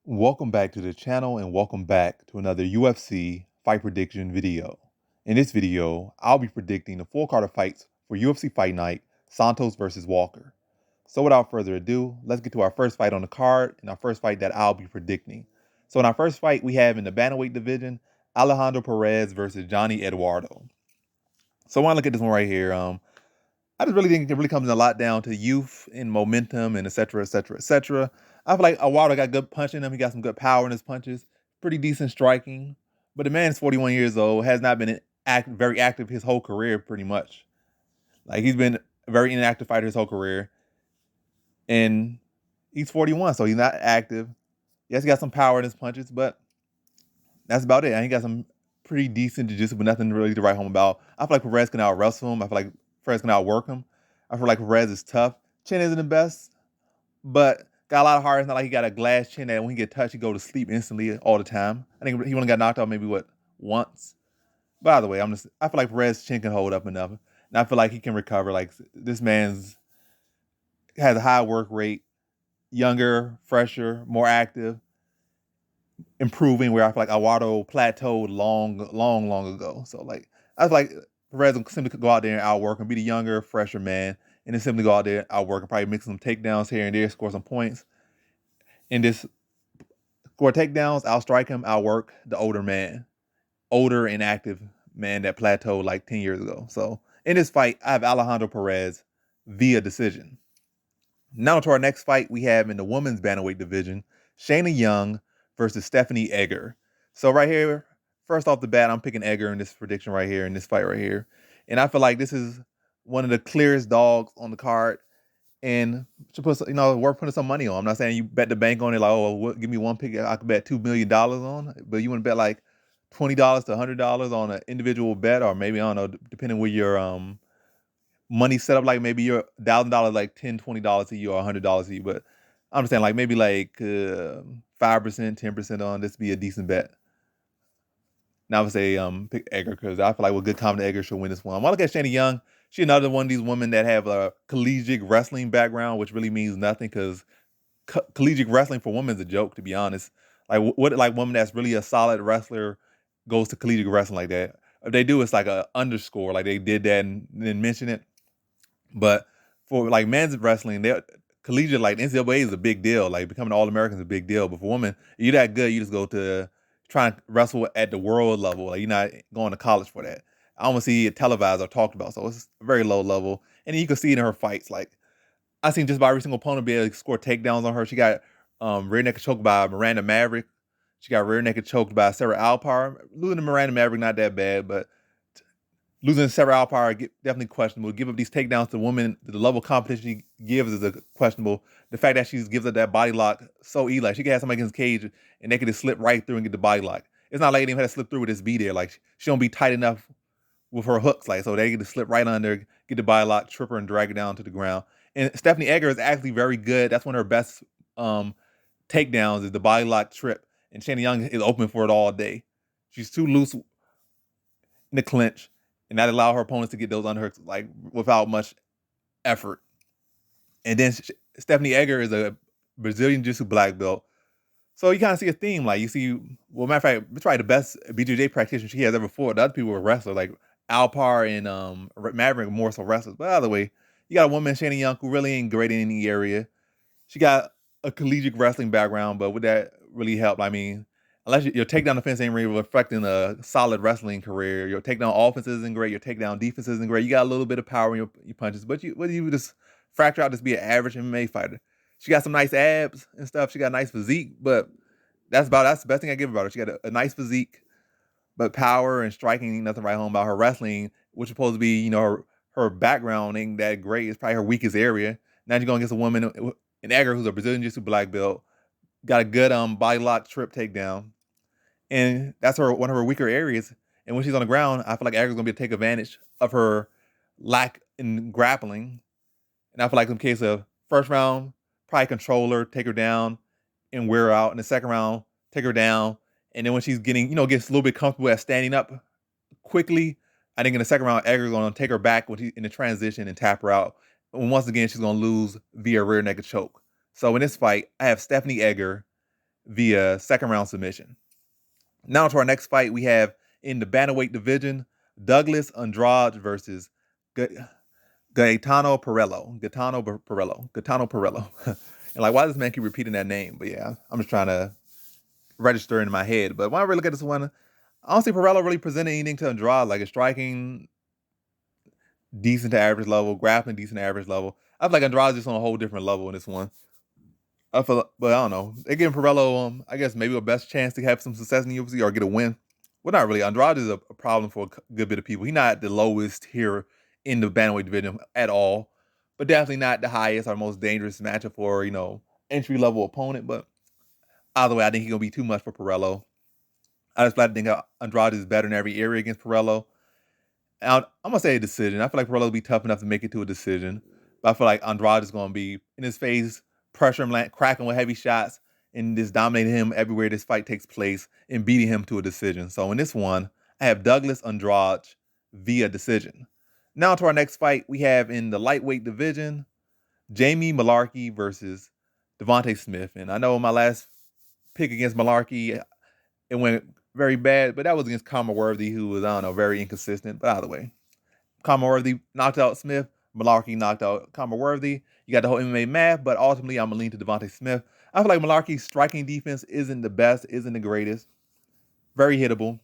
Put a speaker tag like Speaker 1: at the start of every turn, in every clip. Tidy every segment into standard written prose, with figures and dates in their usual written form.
Speaker 1: Welcome back to the channel and welcome back to another UFC fight prediction video. In this video, I'll be predicting the full card of fights for UFC Fight Night, Santos versus Walker. So without further ado, let's get to our first fight on the card and our first fight that I'll be predicting. So in our first fight, we have in the bantamweight division, Alejandro Perez versus Johnny Eduardo. So I want to look at this one right here. I just really think it really comes a lot down to youth and momentum and et cetera, et cetera, et cetera. I feel like Eduardo got good punch in him. He got some good power in his punches. Pretty decent striking. But the man is 41 years old, has not been very active his whole career pretty much. Like he's been a very inactive fighter his whole career. And he's 41, so he's not active. Yes, he got some power in his punches, but that's about it. And he got some pretty decent jiu-jitsu, but nothing really to write home about. I feel like Perez can out-wrestle him. I feel like Perez can outwork him. I feel like Perez is tough. Chin isn't the best, but got a lot of heart. It's not like he got a glass chin that when he get touched, he go to sleep instantly all the time. I think he only got knocked out maybe, once? By the way, I feel like Perez's chin can hold up enough. And I feel like he can recover. Like, this man's has a high work rate, younger, fresher, more active, improving, where I feel like Eduardo plateaued long ago. So like I feel like Perez will simply go out there and outwork and be the younger, fresher man, and then simply go out there and outwork and probably mix some takedowns here and there, score some points. And this score takedowns, outstrike him, outwork the older and active man that plateaued like 10 years ago. So in this fight, I have Alejandro Perez via decision. Now to our next fight we have in the women's bantamweight division, Shayna Young versus Stephanie Egger. So right here, first off the bat, I'm picking Egger in this prediction right here, in this fight right here. And I feel like this is one of the clearest dogs on the card. And should put, worth putting some money on. I'm not saying you bet the bank on it, like, oh, well, give me one pick I could bet $2 million on. But you want to bet like $20 to $100 on an individual bet, or maybe, I don't know, depending where your money set up, like maybe you're $1,000, like $10, $20 a year, or $100 a year. But I'm saying like maybe like 5%, 10% on this be a decent bet. Now I would say pick Egger, because I feel like with good confidence Egger should win this one. I want to look at Shayna Young. She's another one of these women that have a collegiate wrestling background, which really means nothing, because collegiate wrestling for women is a joke, to be honest. Like what like woman that's really a solid wrestler goes to collegiate wrestling like that? If they do, it's like a underscore, like they did that and then mention it. But for like men's wrestling, they collegiate, like NCAA is a big deal. Like becoming All American is a big deal. But for women, you're that good, you just go to try and wrestle at the world level. Like you're not going to college for that. I almost see it televised or talked about, so it's very low level. And you can see it in her fights. Like I seen just about every single opponent be able to score takedowns on her. She got rear naked choked by Miranda Maverick. She got rear naked choked by Sarah Alpar. Losing to Miranda Maverick, not that bad, but losing to Sarah Alpar, definitely questionable. Give up these takedowns to women, the level of competition she gives is a questionable. The fact that she gives up that body lock so easy, like she can have somebody against cage and they can just slip right through and get the body lock. It's not like they even had to slip through with this be there. Like she don't be tight enough with her hooks, like so they get to slip right under, get the body lock, trip her, and drag her down to the ground. And Stephanie Egger is actually very good. That's one of her best takedowns, is the body lock trip. And Shayna Young is open for it all day. She's too loose in the clinch, and that allow her opponents to get those underhooks like without much effort. And then Stephanie Egger is a Brazilian Jiu-Jitsu black belt. So you kind of see a theme. Like you see, well, matter of fact, it's probably the best BJJ practitioner she has ever fought. The other people were wrestlers, like Alpar and Maverick, more so wrestlers. But either way, you got a woman, Shayna Young, who really ain't great in any area. She got a collegiate wrestling background, but would that really help? I mean, unless your takedown defense ain't really reflecting a solid wrestling career, your takedown offense isn't great, your takedown defense isn't great. You got a little bit of power in your punches, but you just fracture out, just be an average MMA fighter. She got some nice abs and stuff. She got a nice physique, but that's the best thing I give about her. She got a nice physique, but power and striking ain't nothing right home about. Her wrestling, which is supposed to be, her background ain't that great. It's probably her weakest area. Now you're going against a woman in Egger, who's a Brazilian Jiu-Jitsu black belt, got a good body lock trip takedown, and that's one of her weaker areas. And when she's on the ground, I feel like Egger's gonna be able to take advantage of her lack in grappling. And I feel like in case of first round, probably control her, take her down, and wear her out. In the second round, take her down. And then when she's gets a little bit comfortable at standing up quickly, I think in the second round, Egger's gonna take her back in the transition and tap her out. And once again, she's gonna lose via rear naked choke. So in this fight, I have Stephanie Egger via second round submission. Now to our next fight, we have in the bantamweight division, Douglas Andrade versus Gaetano Pirrello. Gaetano Pirrello. And like, why does this man keep repeating that name? But yeah, I'm just trying to register in my head. But when I really look at this one, I don't see Pirrello really presenting anything to Andrade. Like, a striking decent to average level, grappling decent to average level. I feel like Andrade's just on a whole different level in this one. But I don't know. They're giving Pirrello, I guess, maybe a best chance to have some success in the UFC or get a win. Well, not really. Andrade is a problem for a good bit of people. He's not the lowest here in the bantamweight division at all, but definitely not the highest or most dangerous matchup for, entry level opponent. But either way, I think he's gonna be too much for Pirrello. I just think Andrade is better in every area against Pirrello. I'm gonna say a decision. I feel like Pirrello will be tough enough to make it to a decision, but I feel like Andrade is gonna be in his face, pressure him, cracking with heavy shots, and just dominating him everywhere this fight takes place and beating him to a decision. So in this one, I have Douglas Andrade via decision. Now to our next fight, we have in the lightweight division, Jamie Mullarkey versus Devontae Smith. And I know my last pick against Mullarkey, it went very bad, but that was against Worthy, who was, very inconsistent. But either way, Worthy knocked out Smith. Mullarkey knocked out Worthy. You got the whole MMA math, but ultimately I'm going to lean to Devontae Smith. I feel like Mullarkey's striking defense isn't the best, isn't the greatest. Very hittable.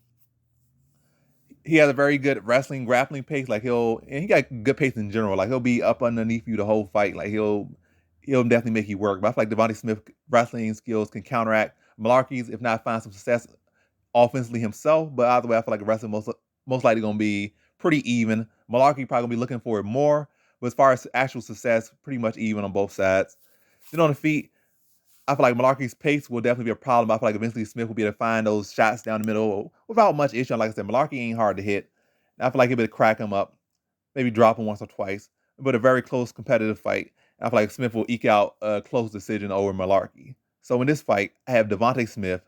Speaker 1: He has a very good wrestling, grappling pace. And he got good pace in general. Like, he'll be up underneath you the whole fight. Like, he'll definitely make you work. But I feel like Devontae Smith wrestling skills can counteract Mullarkey's, if not find some success offensively himself. But either way, I feel like the wrestling most likely going to be pretty even. Mullarkey probably going to be looking for it more. But as far as actual success, pretty much even on both sides. Then on the feet, I feel like Mullarkey's pace will definitely be a problem. I feel like eventually Smith will be able to find those shots down the middle without much issue. Like I said, Mullarkey ain't hard to hit. And I feel like he'll be able to crack him up, maybe drop him once or twice. But a very close competitive fight. And I feel like Smith will eke out a close decision over Mullarkey. So in this fight, I have Devontae Smith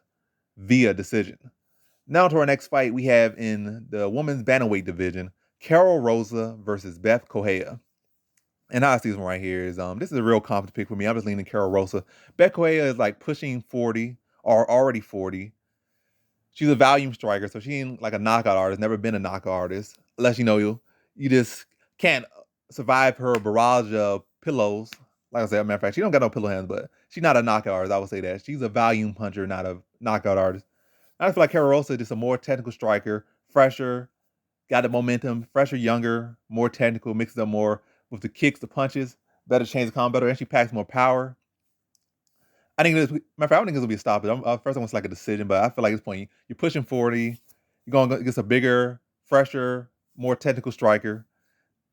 Speaker 1: via decision. Now to our next fight, we have in the women's bantamweight division, Carol Rosa versus Beth Correia. And I see this one right here is this is a real confident pick for me. I'm just leaning Carol Rosa. Beth Correia is like pushing 40 or already 40. She's a volume striker, so she ain't like a knockout artist. Never been a knockout artist, unless you just can't survive her barrage of pillows. Like I said, matter of fact, she don't got no pillow hands, but she's not a knockout artist. I would say that she's a volume puncher, not a knockout artist. I feel like Carol Rosa is just a more technical striker, fresher, got the momentum, fresher, younger, more technical, mixes up more with the kicks, the punches, better change of combat, and she packs more power. I think this, matter of fact, I don't think this will be a stoppage. First, I want like a decision, but I feel like at this point you're pushing 40. You're going against a bigger, fresher, more technical striker.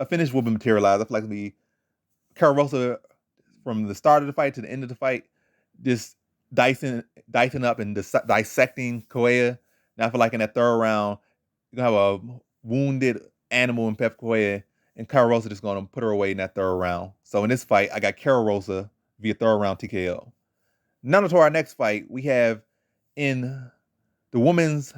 Speaker 1: A finish will be materialized. I feel like it'll be Carol Rosa from the start of the fight to the end of the fight, just dicing up and dissecting Correia. And I feel like in that third round, you're going to have a wounded animal in Beth Correia, and Carol Rosa just going to put her away in that third round. So in this fight, I got Carol Rosa via third round TKO. Now to our next fight, we have in the women's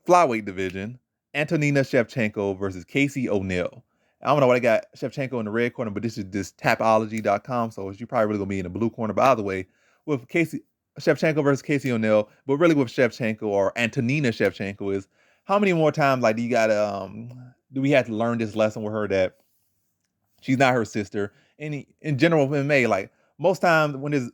Speaker 1: flyweight division, Antonina Shevchenko versus Casey O'Neill. I don't know why they got Shevchenko in the red corner, but this is just tapology.com, so she's probably really going to be in the blue corner. But either way, with Shevchenko versus Casey O'Neill, but really with Shevchenko or Antonina Shevchenko is how many more times do you got to do we have to learn this lesson with her that she's not her sister? And in general with MMA, like most times when there's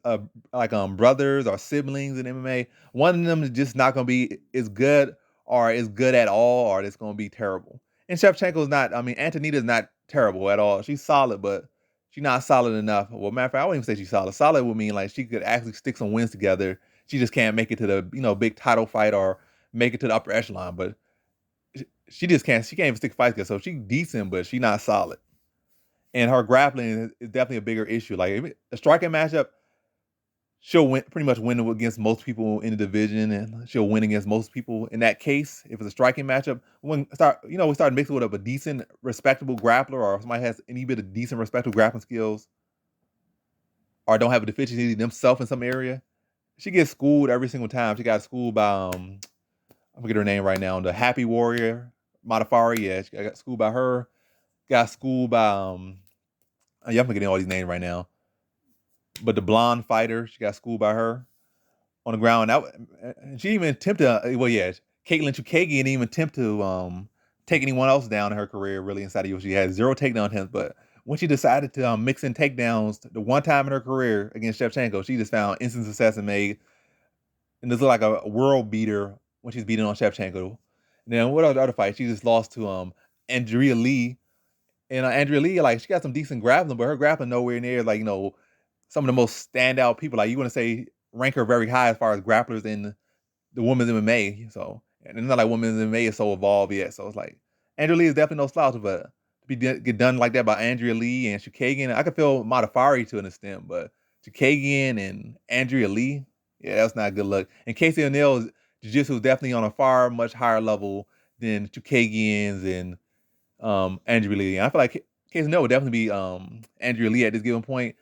Speaker 1: brothers or siblings in MMA, one of them is just not going to be as good or as good at all, or it's going to be terrible. And Shevchenko's not, Antonina's not terrible at all. She's solid, but she's not solid enough. Well, matter of fact, I wouldn't even say she's solid. Solid would mean like she could actually stick some wins together. She just can't make it to the, big title fight or make it to the upper echelon. But she just can't, she can't even stick fights together. So she's decent, but she's not solid. And her grappling is definitely a bigger issue. Like a striking matchup, she'll pretty much win against most people in the division, and she'll win against most people in that case. If it's a striking matchup, we start mixing with a decent, respectable grappler, or somebody has any bit of decent, respectable grappling skills, or don't have a deficiency themselves in some area, she gets schooled every single time. She got schooled by I forget her name right now, the Happy Warrior Modafari. Yeah, she got schooled by her. Got schooled by I'm forgetting all these names right now. But the blonde fighter, she got schooled by her. on the ground. She didn't even attempt to. Well, yeah, Caitlin Chukagi didn't even attempt to take anyone else down in her career. Really, inside of UFC, she had 0 takedown attempts. But when she decided to mix in takedowns, the one time in her career against Shevchenko, she just found instant success and made and this looked like a world beater when she's beating on Shevchenko. And then what other fight? She just lost to Andrea Lee. And Andrea Lee, like she got some decent grappling, but her grappling nowhere near like some of the most standout people. Like you want to say rank her very high as far as grapplers in the women's MMA. So and it's not like women's MMA is so evolved yet. So it's like Andrea Lee is definitely no slouch, but to get done like that by Andrea Lee and Chukagian, I could feel Modafari to an extent, but Chukagian and Andrea Lee, yeah, that's not good luck. And Casey O'Neill's jiu-jitsu is definitely on a far much higher level than Chukagian's and Andrea Lee. And I feel like Casey O'Neill would definitely be Andrea Lee at this given point.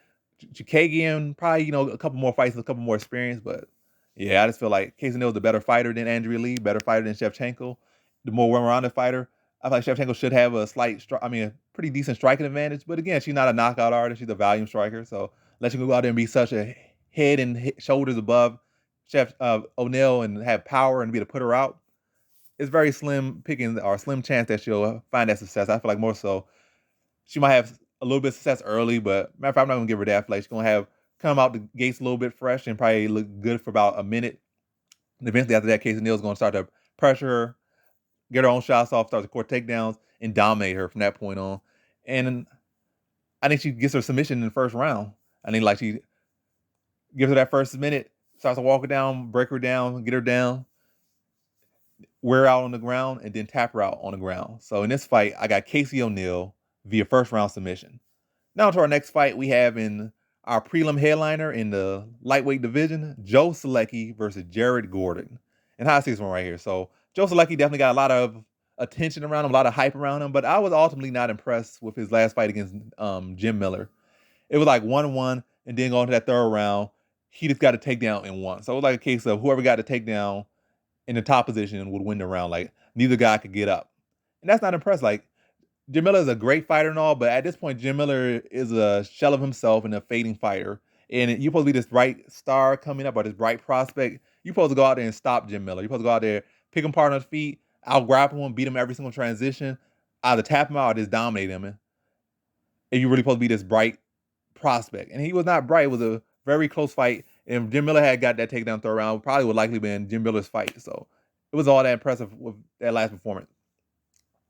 Speaker 1: Chukagian probably a couple more fights, a couple more experience, but yeah, I just feel like Casey O'Neill's the better fighter than Andrea Lee, better fighter than Shevchenko, the more well-rounded fighter. I feel like Shevchenko should have a a pretty decent striking advantage. But again, she's not a knockout artist; she's a volume striker. So let you go out there and be such a head and shoulders above O'Neil and have power and be able to put her out. It's very slim picking or slim chance that she'll find that success. I feel like more so she might have a little bit of success early, but matter of fact, I'm not gonna give her that. Like she's gonna have come out the gates a little bit fresh and probably look good for about a minute. And eventually after that, Casey Neal's gonna start to pressure her, get her own shots off, start to court takedowns, and dominate her from that point on. And I think she gets her submission in the first round. I think like she gives her that first minute, starts to walk her down, break her down, get her down, wear her out on the ground, and then tap her out on the ground. So in this fight, I got Casey O'Neill via first round submission. Now to our next fight we have in our prelim headliner in the lightweight division, Joe Solecki versus Jared Gordon. And how I see this one right here. So Joe Solecki definitely got a lot of attention around him, a lot of hype around him, but I was ultimately not impressed with his last fight against Jim Miller. It was like 1-1, and then going to that third round, he just got a takedown in one. So it was like a case of whoever got the takedown in the top position would win the round. Like neither guy could get up. And that's not impressive. Like Jim Miller is a great fighter and all, but at this point, Jim Miller is a shell of himself and a fading fighter. And you're supposed to be this bright star coming up or this bright prospect. You're supposed to go out there and stop Jim Miller. You're supposed to go out there, pick him apart on his feet, out grapple him, beat him every single transition, either tap him out or just dominate him. And you're really supposed to be this bright prospect. And he was not bright. It was a very close fight. And if Jim Miller had got that takedown third round, probably would likely been Jim Miller's fight. So it was all that impressive with that last performance.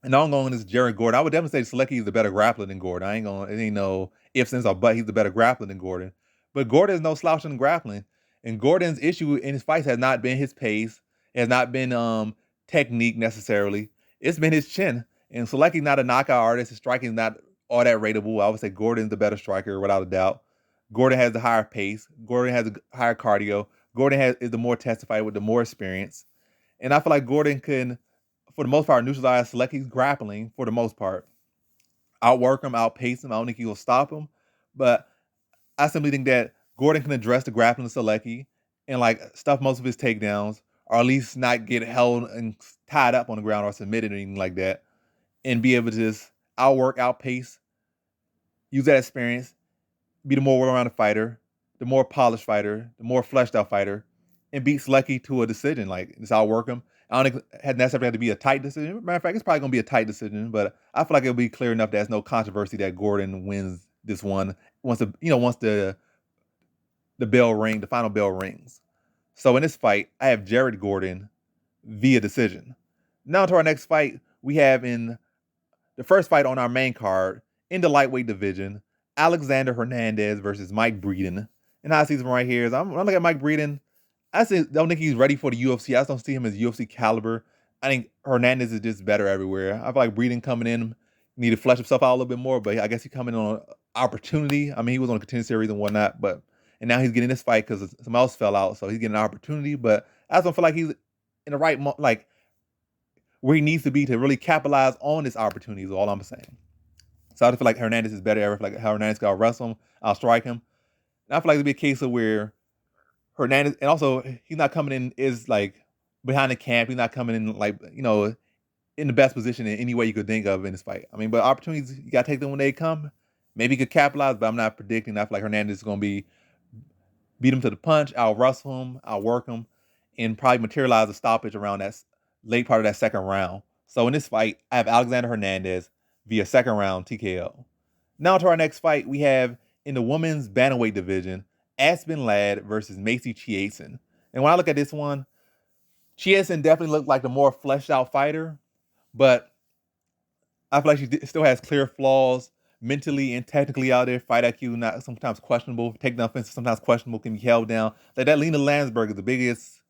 Speaker 1: And now I'm going is Jared Gordon. I would definitely say Solecki is the better grappler than Gordon. It ain't no ifs, ands, or but. He's the better grappler than Gordon. But Gordon is no slouch in grappling. And Gordon's issue in his fights has not been his pace, has not been technique necessarily. It's been his chin. And Solecki's not a knockout artist. His striking is not all that rateable. I would say Gordon's the better striker without a doubt. Gordon has the higher pace. Gordon has a higher cardio. Gordon is the more tested fighter with the more experience. And I feel like Gordon can, for the most part, neutralize Solecki's grappling for the most part. Outwork him, outpace him. I don't think he will stop him. But I simply think that Gordon can address the grappling of Solecki and like stuff most of his takedowns, or at least not get held and tied up on the ground or submitted or anything like that, and be able to just outwork, outpace, use that experience, be the more well-rounded fighter, the more polished fighter, the more fleshed out fighter, and beat Solecki to a decision. Like, just outwork him. I don't think it necessarily have to be a tight decision. Matter of fact, it's probably going to be a tight decision, but I feel like it'll be clear enough that there's no controversy that Gordon wins this one once the bell ring, the final bell rings. So in this fight, I have Jared Gordon via decision. Now to our next fight, we have in the first fight on our main card in the lightweight division, Alexander Hernandez versus Mike Breeden. And how I see this one right here is I'm looking at Mike Breeden. Don't think he's ready for the UFC. I just don't see him as UFC caliber. I think Hernandez is just better everywhere. I feel like Breeden coming in need to flesh himself out a little bit more, but I guess he's coming in on an opportunity. I mean, he was on a contender series and whatnot, and now he's getting this fight because somebody else fell out, so he's getting an opportunity. But I just don't feel like he's in the right like where he needs to be to really capitalize on this opportunity. Is all I'm saying. So I just feel like Hernandez is better. I feel like how Hernandez can wrestle him, I'll strike him. And I feel like it'd be a case of where Hernandez, and also he's not coming in is like behind the camp. He's not coming in like in the best position in any way you could think of in this fight. I mean, but opportunities you gotta take them when they come. Maybe he could capitalize, but I'm not predicting. I feel like Hernandez is gonna be beat him to the punch, I'll wrestle him, I'll work him, and probably materialize a stoppage around that late part of that second round. So in this fight, I have Alexander Hernandez via second round TKO. Now to our next fight, we have in the women's bantamweight division, Aspen Ladd versus Macy Chiasson. And when I look at this one, Chiasson definitely looked like the more fleshed out fighter, but I feel like she still has clear flaws mentally and technically out there. Fight IQ not sometimes questionable. Takedown offense sometimes questionable. Can be held down. Like that Lena Landsberg is the biggest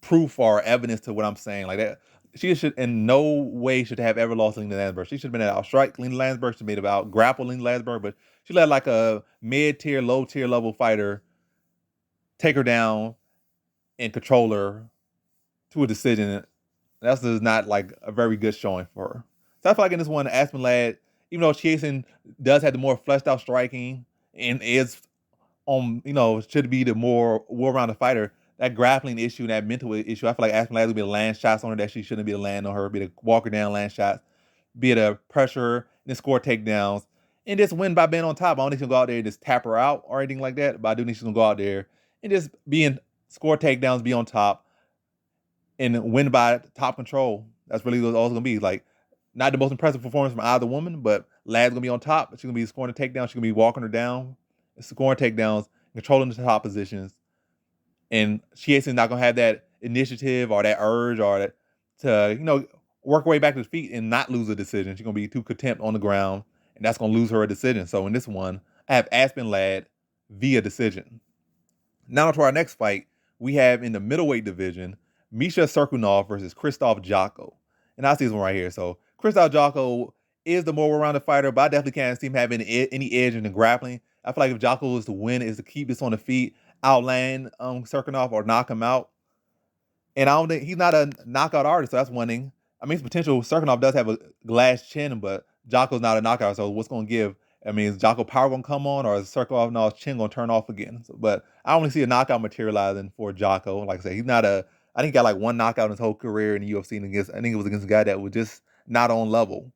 Speaker 1: proof or evidence to what I'm saying. Like that, she should in no way should have ever lost Lena Landsberg. She should have been out strike Lena Landsberg. She should have been about grapple Lena Landsberg, but she let like a mid tier, low tier level fighter take her down and control her to a decision. That's just not like a very good showing for her. So I feel like in this one, Aspen Ladd, even though Chiasson does have the more fleshed out striking and is should be the more well-rounded fighter, that grappling issue and that mental issue, I feel like Aspen Ladd would be able to land shots on her that she shouldn't be able to land on her, be able to walk her down, land shots, be able to pressure her, and then score takedowns, and just win by being on top. I don't think she'll go out there and just tap her out or anything like that, but I do think she's going to go out there and just score takedowns, be on top, and win by top control. That's really what all it's going to be. Like, not the most impressive performance from either woman, but Ladd's going to be on top. She's going to be scoring a takedown. She's going to be walking her down, scoring takedowns, controlling the top positions. And Chiasson's not going to have that initiative or that urge or that to, work her way back to the feet and not lose a decision. She's going to be too contempt on the ground, and that's going to lose her a decision. So in this one, I have Aspen Ladd via decision. Now to our next fight, we have in the middleweight division, Misha Cirkunov versus Krzysztof Jotko. And I see this one right here. So Krzysztof Jotko is the more well-rounded fighter, but I definitely can't see him having any edge in the grappling. I feel like if Jotko is to win, is to keep this on the feet, outland Cirkunov or knock him out. And I don't think he's not a knockout artist, so that's one thing. I mean, his potential, Cirkunov does have a glass chin, but Jocko's not a knockout, so what's going to give? I mean, is Jotko power going to come on, or is Cirkunov's chin going to turn off again? So, but I only see a knockout materializing for Jotko. Like I said, he's not a, I think he got like one knockout in his whole career in the UFC, and I think it was against a guy that was just not on level.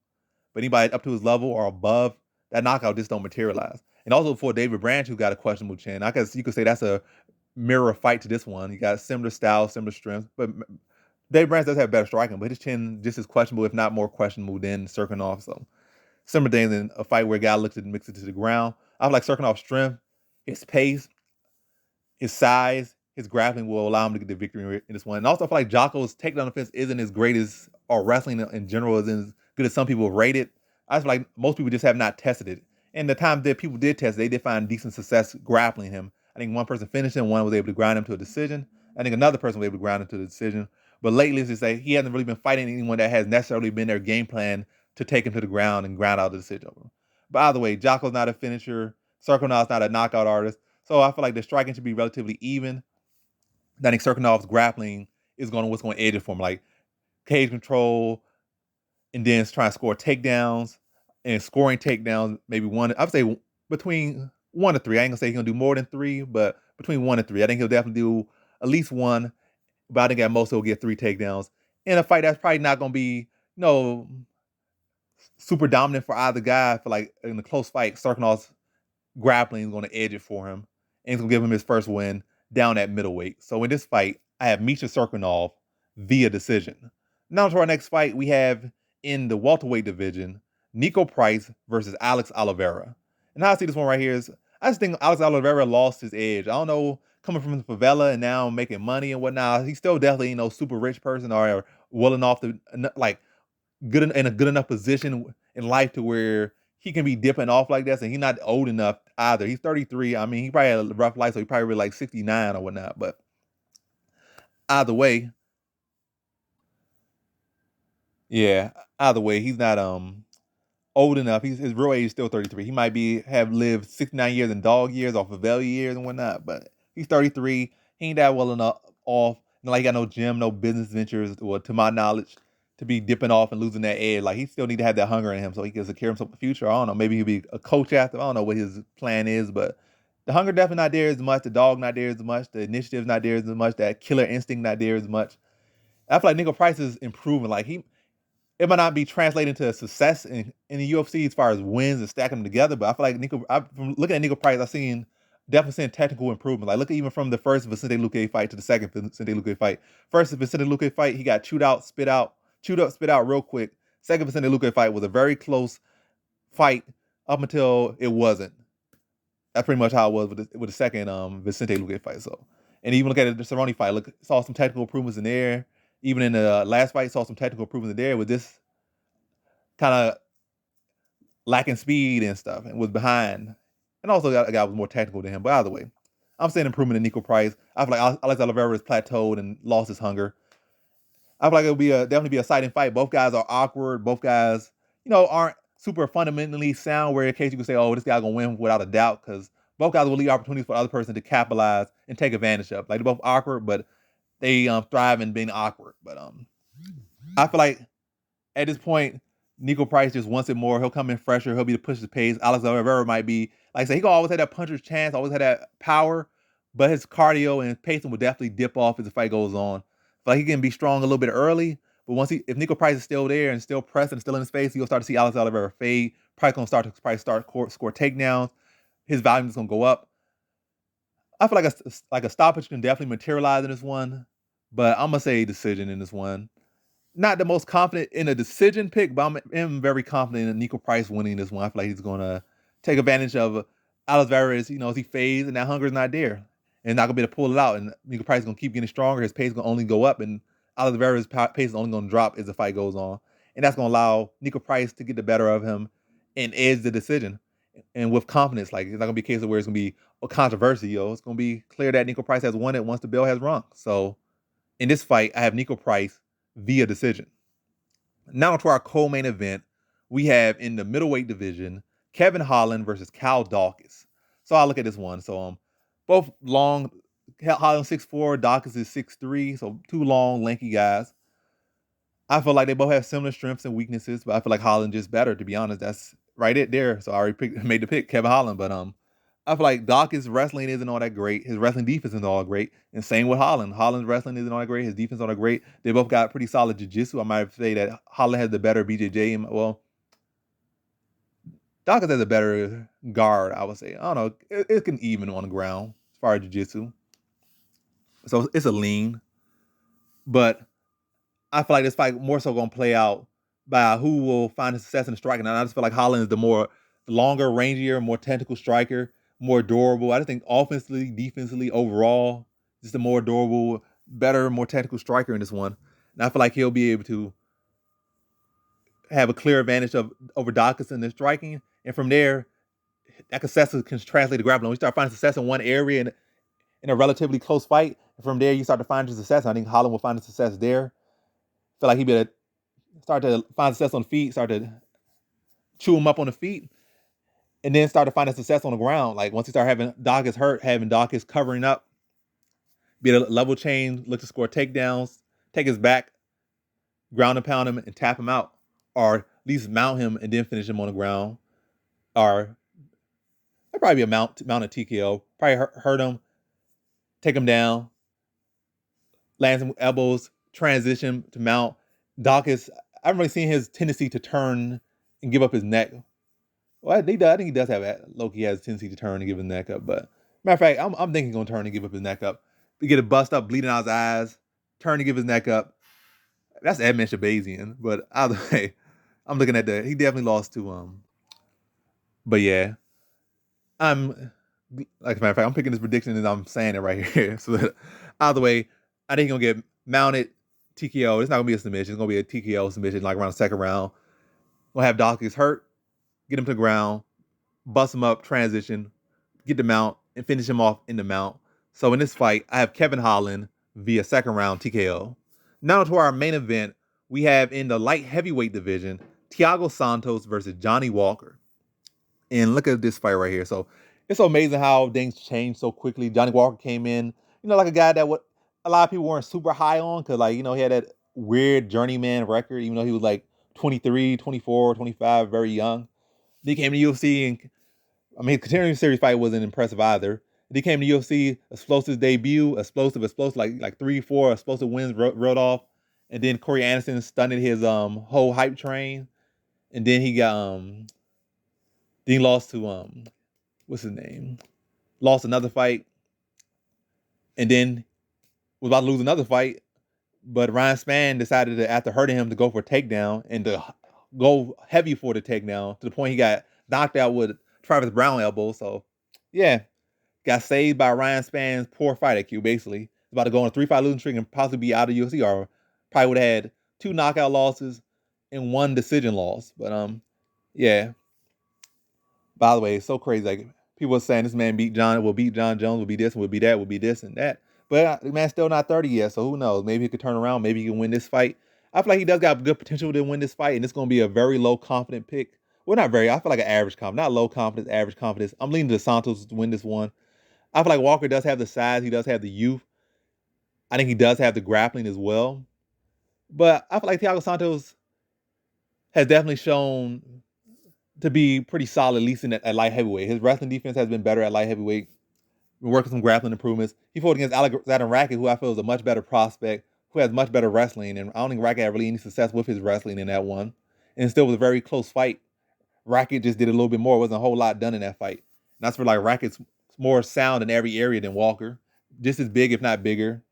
Speaker 1: But anybody up to his level or above, that knockout just don't materialize. And also for David Branch, who got a questionable chin, I guess you could say that's a mirror fight to this one. You got similar style, similar strength, but David Branch does have better striking, but his chin just as questionable, if not more questionable than Cirkunov. So similar things in a fight where a guy looks and mixes it to the ground. I feel like Cirkunov's strength, his pace, his size, his grappling will allow him to get the victory in this one. And also, I feel like Jocko's takedown defense isn't as great as, or wrestling in general isn't as good as some people rate it. I feel like most people just have not tested it. And the time that people did test it, they did find decent success grappling him. I think one person finished him, one was able to grind him to a decision. I think another person was able to grind him to a decision. But lately, as they say, he hasn't really been fighting anyone that has necessarily been their game plan to take him to the ground and grind out the decision over him. But either way, Jocko's not a finisher. Cirkunov's not a knockout artist. So I feel like the striking should be relatively even. I think Cirkunov's grappling is what's going to edge it for him, like cage control, and then trying to score takedowns and scoring takedowns. Maybe one, I would say between 1 to 3. I ain't gonna say he's gonna do more than 3, but between 1 and 3, I think he'll definitely do at least 1. But I think at most he'll get 3 takedowns in a fight that's probably not gonna be super dominant for either guy. I feel like in a close fight, Cirkunov's grappling is going to edge it for him, and it's going to give him his first win down at middleweight. So in this fight, I have Misha Cirkunov via decision. Now to our next fight, we have in the welterweight division, Nico Price versus Alex Oliveira. And how I see this one right here is, I just think Alex Oliveira lost his edge. I don't know, coming from the favela and now making money and whatnot, he's still definitely, super rich person or well enough to, like, good in a good enough position in life to where he can be dipping off like that, and he's not old enough either. He's 33. I mean, he probably had a rough life, so he probably really like 69 or whatnot. But either way, yeah, either way, he's not old enough. His real age is still 33. He might have lived 69 years in dog years or favela years and whatnot, but he's 33. He ain't that well enough off. Not like he got no gym, no business ventures, or to my knowledge, to be dipping off and losing that edge. Like, he still need to have that hunger in him so he can secure himself in the future. I don't know. Maybe he'll be a coach after. I don't know what his plan is, but the hunger definitely not there as much. The dog not there as much. The initiative's not there as much. That killer instinct not there as much. I feel like Nico Price is improving. Like, it might not be translating to success in the UFC as far as wins and stacking them together, but I feel like from looking at Nico Price, I've seen definitely seeing technical improvement. Like look at even from the first Vicente Luque fight to the second Vicente Luque fight. First Vicente Luque fight, he got chewed up, spit out real quick. Second Vicente Luque fight was a very close fight up until it wasn't. That's pretty much how it was with the second Vicente Luque fight. So, and even look at the Cerrone fight. Look, saw some technical improvements in there. Even in the last fight, saw some technical improvements in there. With this kind of lacking speed and stuff, and was behind. And also, a guy was more technical than him. But either way, I'm saying improvement in Nico Price. I feel like Alex Oliveira has plateaued and lost his hunger. I feel like it'll be definitely be a exciting fight. Both guys are awkward. Both guys, aren't super fundamentally sound. Where in case you could say, "Oh, this guy gonna win without a doubt," because both guys will leave opportunities for the other person to capitalize and take advantage of. Like they're both awkward, but they thrive in being awkward. But I feel like at this point, Nico Price just wants it more. He'll come in fresher. He'll be to push the pace. Alex Oliveira might be, like I said, he gonna always have that puncher's chance, always have that power, but his cardio and pacing will definitely dip off as the fight goes on. Like he can be strong a little bit early, but if Nico Price is still there and still pressing, still in his face, you'll start to see Alex Oliveira fade. Price gonna start score takedowns. His volume is gonna go up. I feel like a stoppage can definitely materialize in this one, but I'm gonna say decision in this one. Not the most confident in a decision pick, but I'm very confident in Nico Price winning this one. I feel like he's gonna take advantage of Alex Varez, as he fades and that hunger is not there. And not gonna be able to pull it out. And Nico Price is gonna keep getting stronger. His pace is gonna only go up, and Alex Varez's pace is only gonna drop as the fight goes on. And that's gonna allow Nico Price to get the better of him and edge the decision. And with confidence, like it's not gonna be a case of where it's gonna be a controversy, It's gonna be clear that Nico Price has won it once the bell has rung. So in this fight, I have Nico Price via decision. Now to our co-main event, we have in the middleweight division, Kevin Holland versus Cal Daukaus. So I'll look at this one. So both long, Holland 6'4", Daukaus is 6'3", so two long, lanky guys. I feel like they both have similar strengths and weaknesses, but I feel like Holland just better, to be honest. That's right it there. So I already made the pick, Kevin Holland. But I feel like Daukaus' wrestling isn't all that great. His wrestling defense isn't all great. And same with Holland. Holland's wrestling isn't all that great. His defense isn't all that great. They both got pretty solid jiu-jitsu. I might say that Holland has the better BJJ. Well, Daukaus has a better guard, I would say. I don't know. It can even on the ground as far as jiu-jitsu. So it's a lean. But I feel like this fight more so going to play out by who will find his success in the striking. And I just feel like Holland is the longer, rangier, more technical striker, more durable. I just think offensively, defensively, overall, just a more durable, better, more technical striker in this one. And I feel like he'll be able to have a clear advantage over Daukaus in the striking. And from there, that success can translate to grappling. When you start finding success in one area in a relatively close fight, from there you start to find your success. I think Holland will find the success there. I feel like he'll be able to start to find success on the feet, start to chew him up on the feet, and then start to find a success on the ground. Like once he start having Daukaus hurt, having Daukaus covering up, be a level change, look to score takedowns, take his back, ground and pound him, and tap him out. Or at least mount him and then finish him on the ground. Or that'd probably be a mount a TKO. Probably hurt him, take him down, land some elbows, transition to mount. Daukaus, I haven't really seen his tendency to turn and give up his neck. Well, I think he does have that. Loki has a tendency to turn and give his neck up. But matter of fact, I'm thinking he's going to turn and give up his neck up. To get a bust up, bleeding out his eyes, turn and give his neck up. That's Edmund Shabazian. But either way, I'm looking at that. He definitely lost to But yeah, like as a matter of fact, I'm picking this prediction and I'm saying it right here. So either way, I think he's gonna get mounted TKO. It's not gonna be a submission. It's gonna be a TKO submission, like around the second round. Gonna have Daukaus hurt, get him to the ground, bust him up, transition, get the mount, and finish him off in the mount. So in this fight, I have Kevin Holland via second round TKO. Now to our main event, we have in the light heavyweight division, Thiago Santos versus Johnny Walker. And look at this fight right here. So it's so amazing how things change so quickly. Johnny Walker came in, like a guy that a lot of people weren't super high on because, he had that weird journeyman record, even though he was like 23, 24, 25, very young. Then he came to UFC, and his continuing series fight wasn't impressive either. Then he came to UFC, explosive debut, explosive, like 3-4 explosive wins wrote off. And then Corey Anderson stunned his whole hype train. And then he got then he lost to what's his name? lost another fight, and then was about to lose another fight. But Ryan Spann decided to, after hurting him, to go for a takedown and to go heavy for the takedown to the point he got knocked out with Travis Brown elbow. So, yeah, got saved by Ryan Spann's poor fight IQ, basically. He's about to go on a 3-fight losing streak and possibly be out of UFC, or probably would have had 2 knockout losses and 1 decision loss. But, yeah. By the way, it's so crazy. Like, people are saying this man will beat John Jones, will be this, will be that, will be this and that. But the man's still not 30 yet, so who knows? Maybe he could turn around. Maybe he can win this fight. I feel like he does got good potential to win this fight, and it's going to be a very low confident pick. Well, not very. I feel like an average confidence, not low confidence, average confidence. I'm leaning to Santos to win this one. I feel like Walker does have the size. He does have the youth. I think he does have the grappling as well. But I feel like Thiago Santos has definitely shown to be pretty solid, at least at light heavyweight. His wrestling defense has been better at light heavyweight. Been working some grappling improvements. He fought against Alexander Rakic, who I feel is a much better prospect, who has much better wrestling. And I don't think Rakic had really any success with his wrestling in that one. And still was a very close fight. Rakic just did a little bit more. It wasn't a whole lot done in that fight. And that's for like Rakic's more sound in every area than Walker. Just as big, if not bigger.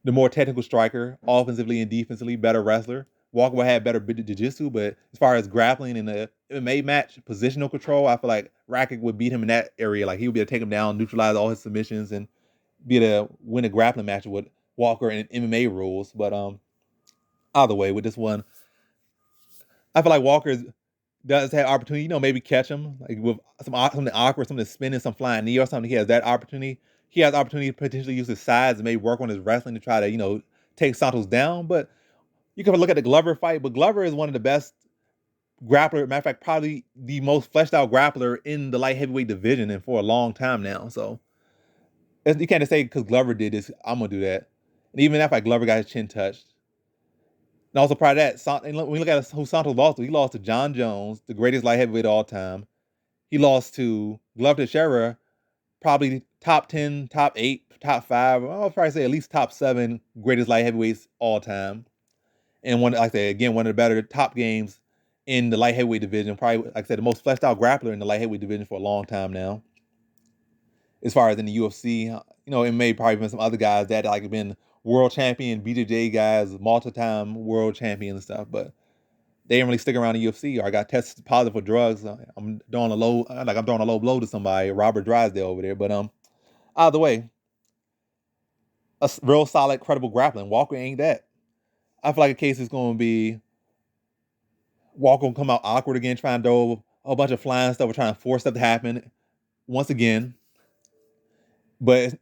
Speaker 1: The more technical striker, offensively and defensively, better wrestler. Walker will have better jiu-jitsu, but as far as grappling in the MMA match, positional control, I feel like Rakic would beat him in that area. Like, he would be able to take him down, neutralize all his submissions, and be able to win a grappling match with Walker in MMA rules. But either way, with this one, I feel like Walker does have opportunity, maybe catch him, like with something awkward, something spinning, some flying knee or something. He has that opportunity. He has opportunity to potentially use his size and maybe work on his wrestling to try to, take Santos down. But you can look at the Glover fight, but Glover is one of the best grappler. Matter of fact, probably the most fleshed out grappler in the light heavyweight division and for a long time now. So you can't just say because Glover did this, I'm going to do that. And even that fight, Glover got his chin touched. And also prior to that, when you look at who Santos lost to, he lost to John Jones, the greatest light heavyweight of all time. He lost to Glover Teixeira, probably top 10, top 8, top 5, I'll probably say at least top 7 greatest light heavyweights all time. And one, like I said, again, one of the better top games in the light heavyweight division. Probably, like I said, the most fleshed out grappler in the light heavyweight division for a long time now. As far as in the UFC, it may probably been some other guys that like have been world champion, BJJ guys, multi-time world champion and stuff, but they didn't really stick around the UFC. Or I got tested positive for drugs. I'm throwing a low blow to somebody, Robert Drysdale over there. But either way, a real solid, credible grappling. Walker ain't that. I feel like a case is going to be Walker will come out awkward again, trying to do a whole bunch of flying stuff, or trying to force stuff to happen once again. But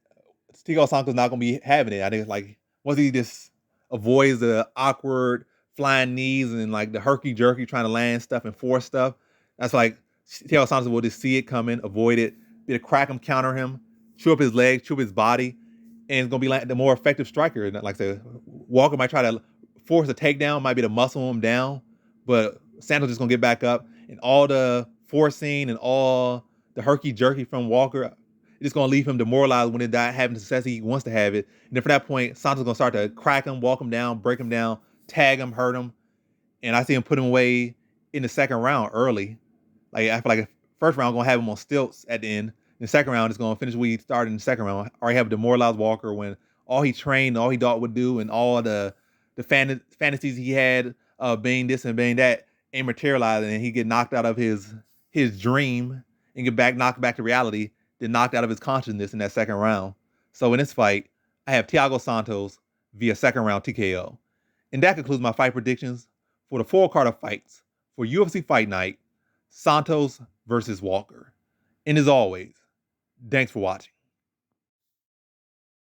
Speaker 1: Thiago Santos not going to be having it. I think like once he just avoids the awkward flying knees and like the herky-jerky trying to land stuff and force stuff, that's like Thiago Santos will just see it coming, avoid it, be able to crack him, counter him, chew up his legs, chew up his body, and it's going to be like the more effective striker. Like I said, Walker might try to force a takedown, might be to muscle him down, but Santos just going to get back up, and all the forcing and all the herky-jerky from Walker, it's just going to leave him demoralized when it not having the success he wants to have it. And then from that point, Santos is going to start to crack him, walk him down, break him down, tag him, hurt him. And I see him put him away in the second round early. Like, I feel like the first round going to have him on stilts at the end. The second round is going to finish where he started in the second round. Already have a demoralized Walker when all he trained, all he thought would do, and all the fantasies he had of being this and being that ain't materializing, and he get knocked out of his dream and knocked back to reality, then knocked out of his consciousness in that second round. So in this fight, I have Thiago Santos via second round TKO. And that concludes my fight predictions for the 4 card of fights for UFC Fight Night, Santos versus Walker. And as always, thanks for watching.